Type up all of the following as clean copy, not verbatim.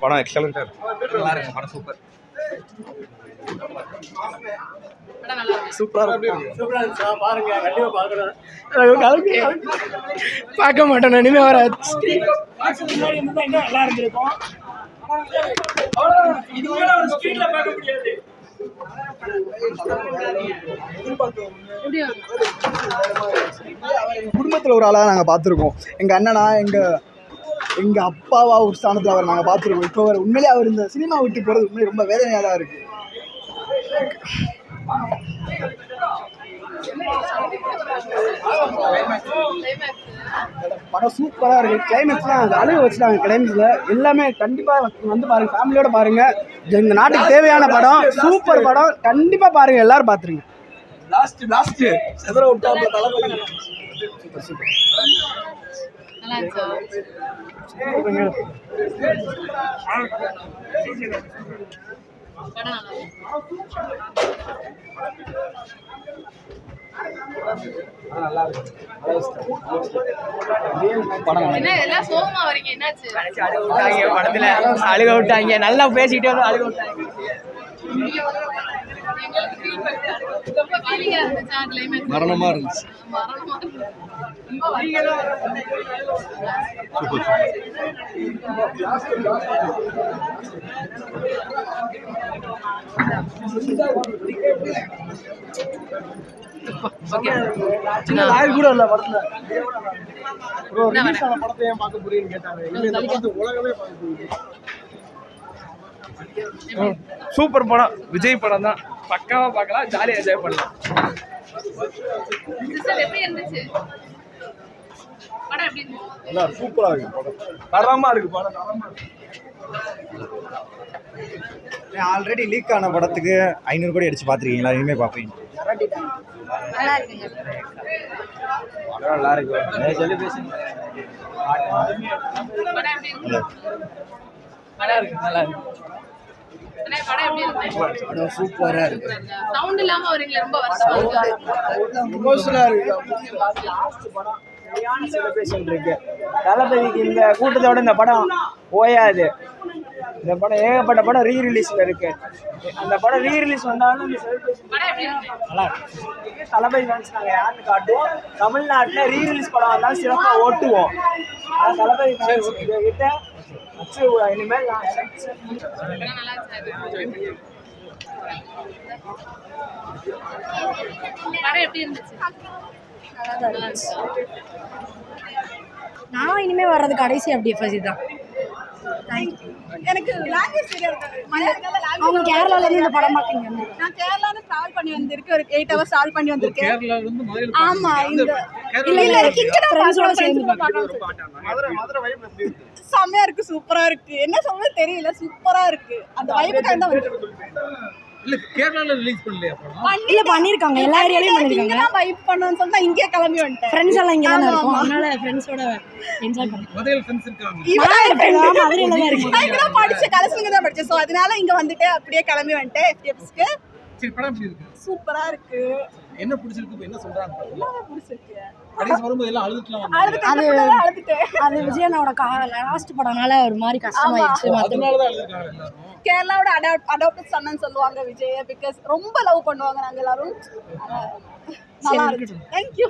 படம் எக்ஸலண்ட்டாக இருக்கு. நல்லா இருக்கு படம். சூப்பர் பார்க்க மாட்டோம். இனிமே வர குடும்பத்தில் ஒரு ஆளாக நாங்கள் பார்த்துருக்கோம். எங்கள் அண்ணனா எங்கள் அப்பாவா ஒரு ஸ்தானத்தில் அவர் நாங்கள் பார்த்துருக்கோம். இப்போ அவர் உண்மையிலே அவர் இந்த சினிமா விட்டு போகிறது உண்மையிலே ரொம்ப வேதனையாக தான் இருக்குது. படம் சூப்பராக இருக்குது. கிளைமேக்ஸ்லாம் அந்த அழுக வச்சுட்டாங்க. கிளைமேக்ஸில் எல்லாமே கண்டிப்பாக வந்து பாருங்கள், ஃபேமிலியோட பாருங்கள். இந்த நாட்டுக்கு தேவையான படம், சூப்பர் படம், கண்டிப்பாக பாருங்கள், எல்லோரும் பார்த்துருங்க. லாஸ்ட்டு செதற விட்டாப்ல தளபதி. சூப்பர் சூப்பர் படத்துல அழுக விட்டாங்க. நல்லா பேசிக்கிட்டே அழுக விட்டாங்க. மரணமா இருந்துச்சு. கூட இல்ல படத்துல படத்தை ஏன் பார்க்க புரியுன்னு கேட்டாங்க. உலகமே பார்க்க புரியுது. சூப்பர் படம். விஜய் படம் தான். பக்காவா பார்க்கலாம், ஜாலியா என்ஜாய் பண்ணலாம். சூப்பரா இருக்கு படம். தரமா இருக்கு படம். ஆல்ரெடி லீக் ஆன படத்துக்கு 500 கோடி அடிச்சு பார்த்துருக்கீங்களா? இனிமே பார்ப்பீங்க. நல்லா இருக்கு. சொல்லி பேசுங்க. நல்லா இருக்கு. நல்லா இருக்கு. சூப்பரா இருக்கு. சவுண்ட் இல்லாம வரீங்க. ரொம்ப எமோஷனலா இருக்கு. செலிப்ரேஷன் இருக்கு. தளபதிக்கு இந்த கூட்டத்தோட இந்த படம் ஓயாது. இந்த படம் ஏகப்பட்ட படம் ரீ ரிலீஸ்ல இருக்கு. அந்த படம் ரீ ரிலீஸ் வந்தாலும் இந்த செலிப்ரேஷன் நல்லா இருக்கு. தளபதி ஃபேன்ஸ் நாங்கள் யாருன்னு காட்டுவோம். தமிழ்நாட்டில் ரீ ரிலீஸ் படம் வந்தாலும் சிறப்பாக ஓட்டுவோம். ஆனால் தளபதி ஃபேன்ஸ் கிட்ட இனிமேல் நான் இனிமே வர்றது கடைசி அப்படி தான். எனக்கு லாங்குவேஜ் தெரியாது. அவங்க கேரளால இருந்து இந்த படம் பாத்தீங்க. நான் கேரளால டிராவல் பண்ணி வந்திருக்கேன். ஒரு 8 hours டிராவல் பண்ணி வந்திருக்கேன். கேரளால இருந்து மதுரையில. ஆமா, இந்த இல்ல இங்க நான் ஃப்ரெண்ட்ஸோட சேர்ந்து மதுரை வைப் எப்படி இருக்கு? செமையா இருக்கு. சூப்பரா இருக்கு. என்ன சொல்ல தெரியல. சூப்பரா இருக்கு. அந்த வைப்புக்காக தான் இல்ல கேரளால ரிலீஸ் பண்ணலையா படம்? இல்ல பண்ணிருக்காங்க. எல்லா ஏரியாலயும் பண்ணிருக்காங்க. நான் வைப் பண்ணனும்னு சொல்லிட்டு நான் இங்கே கிளம்பி வந்துட்டேன். ஃப்ரெண்ட்ஸ் எல்லாம் இங்க தான் இருக்கோம். அதனால ஃப்ரெண்ட்ஸோட என்ஜாய் பண்ணோம். மதுரையில ஃப்ரெண்ட்ஸ் இருக்காங்க. மதுரையில தான் இருக்கோம். நான் இங்க படிச்ச கலசுங்க தான் படிச்சேன். சோ அதனால இங்க வந்துட்டு அப்படியே கிளம்பி வந்துட்டேன் FTFஸ்க்கு. சரி படம் எப்படி இருக்கு? சூப்பரா இருக்கு. என்ன பிடிச்சிருக்கு? என்ன சொல்றாங்க? எல்லாமே பிடிச்சிருக்கு. கடைசி வரும்போது எல்லாம் அழுதுட்டலாம். அழுதுட்டேன். அது விஜயனோட லாஸ்ட் படம்னால ஒரு மாதிரி கஷ்டமாயிடுச்சு. அதனால தான் அழுதுட்டாங்க எல்லாரும். கேரளாவோட அடாப்டட் சன்னு சொல்லுவாங்க விஜய். பிகாஸ் ரொம்ப லவ் பண்ணுவாங்க நாங்க எல்லாரும். நல்லா இருக்கு. Thank you.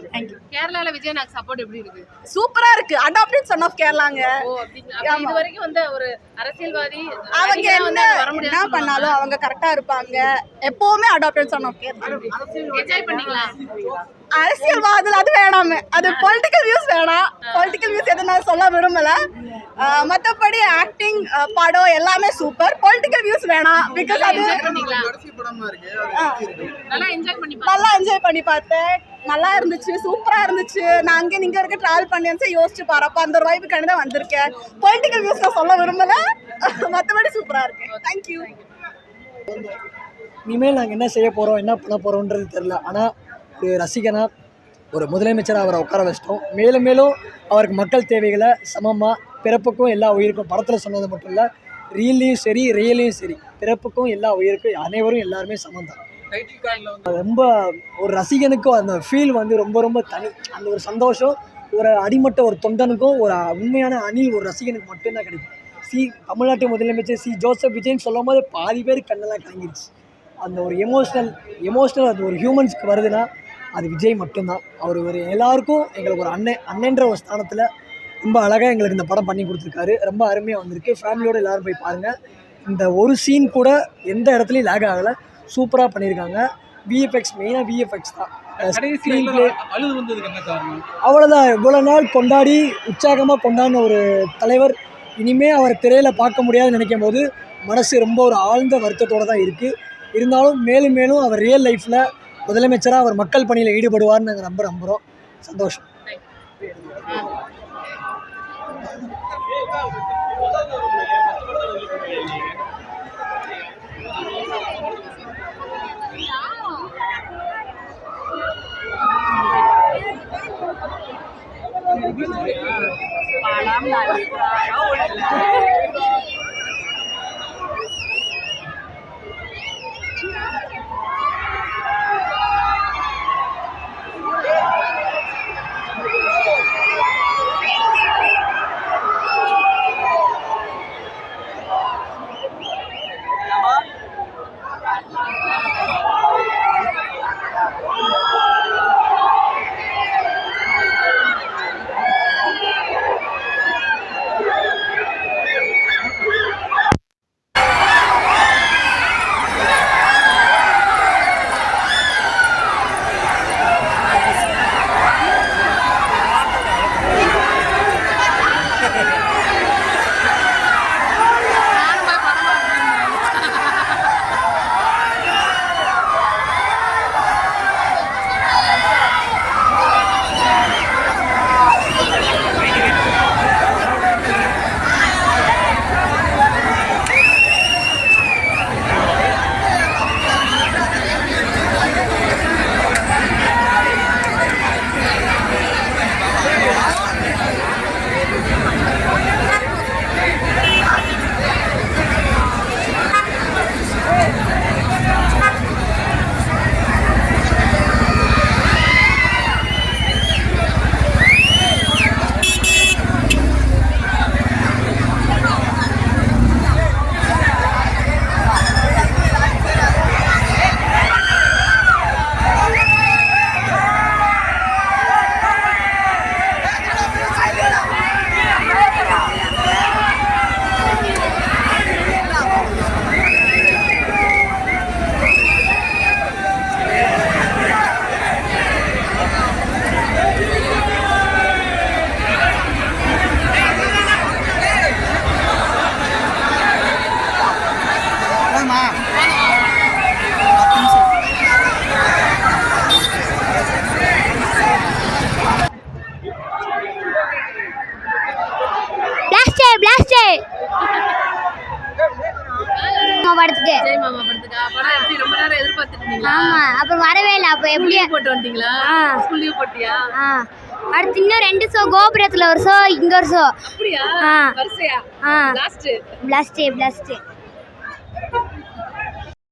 கேரளால விஜய் நாக்கு சப்போர்ட் எப்படி இருக்கு? சூப்பரா இருக்கு. அடாப்டட் சன் ஆஃப் கேரளாங்க. ஓ அப்படிங்க. இது வரைக்கும் வந்து ஒரு அரசியல்வாதி அவங்க என்ன பண்ணாலும் அவங்க கரெக்டா இருப்பாங்க. எப்பவுமே adopted son of Kerala. Enjoy பண்ணீங்களா? அரசியல்வாதில் அது வேணாமே. அது பொலிட்டிக்கல் வியூஸ் வேணாம். பொலிட்டிக்கல் வியூஸ் எதுனா சொல்ல விரும்பல. மற்றபடி ஆக்டிங் படம் எல்லாமே சூப்பர். பொலிட்டிக்கல் வியூஸ் வேணாம். பிகாஸ் அது நல்லா என்ஜாய் பண்ணி பார்த்தேன். நல்லா இருந்துச்சு. சூப்பரா இருந்துச்சு. நான் அங்கே நீங்க இருக்க டிராவல் பண்ணி வந்து யோசிச்சு பாருப்ப அந்த ஒரு வைப்புக்காண்டி தான் வந்திருக்கேன். பொலிட்டிக்கல் வியூஸ் நான் சொல்ல விரும்பல. மற்றபடி சூப்பரா இருக்கு. தேங்க்யூ. இனிமேல் நாங்கள் என்ன செய்ய போகிறோம், என்ன பண்ண போகிறோன்றது தெரில. ஆனால் ஒரு ரசிகனாக ஒரு முதலமைச்சராக அவரை உட்கார வச்சிட்டோம். மேலும் மேலும் அவருக்கு மக்கள் தேவைகளை சமமாக பிறப்புக்கும் எல்லா உயிருக்கும், படத்தில் சொன்னது மட்டும் இல்லை, ரீல்லையும் சரி ரியல்லையும் சரி, பிறப்புக்கும் எல்லா உயிருக்கும் அனைவரும் எல்லாருமே சமம் தான். ரொம்ப ஒரு ரசிகனுக்கும் அந்த ஃபீல் வந்து ரொம்ப ரொம்ப தனி. அந்த ஒரு சந்தோஷம் ஒரு அடிமட்ட ஒரு தொண்டனுக்கும் ஒரு உண்மையான அணில் ஒரு ரசிகனுக்கு மட்டும்தான் கிடைக்கும். தமிழ்நாட்டு முதலமைச்சர் ஜோசப் விஜய்ன்னு சொல்லும் போது பாதி பேர் கண்ணெல்லாம் கலங்கிருச்சு. அந்த ஒரு எமோஷ்னல் அது ஒரு ஹியூமன்ஸ்க்கு வருதுன்னா அது விஜய் மட்டும்தான். அவர் ஒரு எல்லாருக்கும் எங்களுக்கு ஒரு அண்ணன்ற ஒரு ஸ்தானத்தில் ரொம்ப அழகாக எங்களுக்கு இந்த படம் பண்ணி கொடுத்துருக்காரு. ரொம்ப அருமையாக வந்திருக்கு. ஃபேமிலியோடு எல்லோரும் போய் பாருங்கள். இந்த ஒரு சீன் கூட எந்த இடத்துலையும் லேக் ஆகலை, சூப்பராக பண்ணியிருக்காங்க. விஎஃப்எக்ஸ் மெயினாக விஎஃப்எக்ஸ் தான். ஸ்க்ரீன் பிளே அவ்வளோதான். இவ்வளோ நாள் கொண்டாடி உற்சாகமாக கொண்டாடின ஒரு தலைவர் இனிமேல் அவர் திரையில் பார்க்க முடியாதுன்னு நினைக்கும் போது மனசு ரொம்ப ஒரு ஆழ்ந்த வருத்தத்தோடு தான் இருக்குது. இருந்தாலும் மேலும் மேலும் அவர் ரியல் லைஃப்பில் முதலமைச்சராக அவர் மக்கள் பணியில் ஈடுபடுவார்னு நாங்கள் நம்புகிறோம். சந்தோஷம். அப்புறம் வரவே இல்லை. அப்போ எப்படி போட்டு வந்துட்டீங்களா? லீவ் போட்டியா? அடுத்து இன்னும் 2 ஷோ, கோபுரத்தில் ஒரு ஷோ, இங்க ஒரு ஷோ. அப்படியா? வரிசையா? பிளாஸ்ட்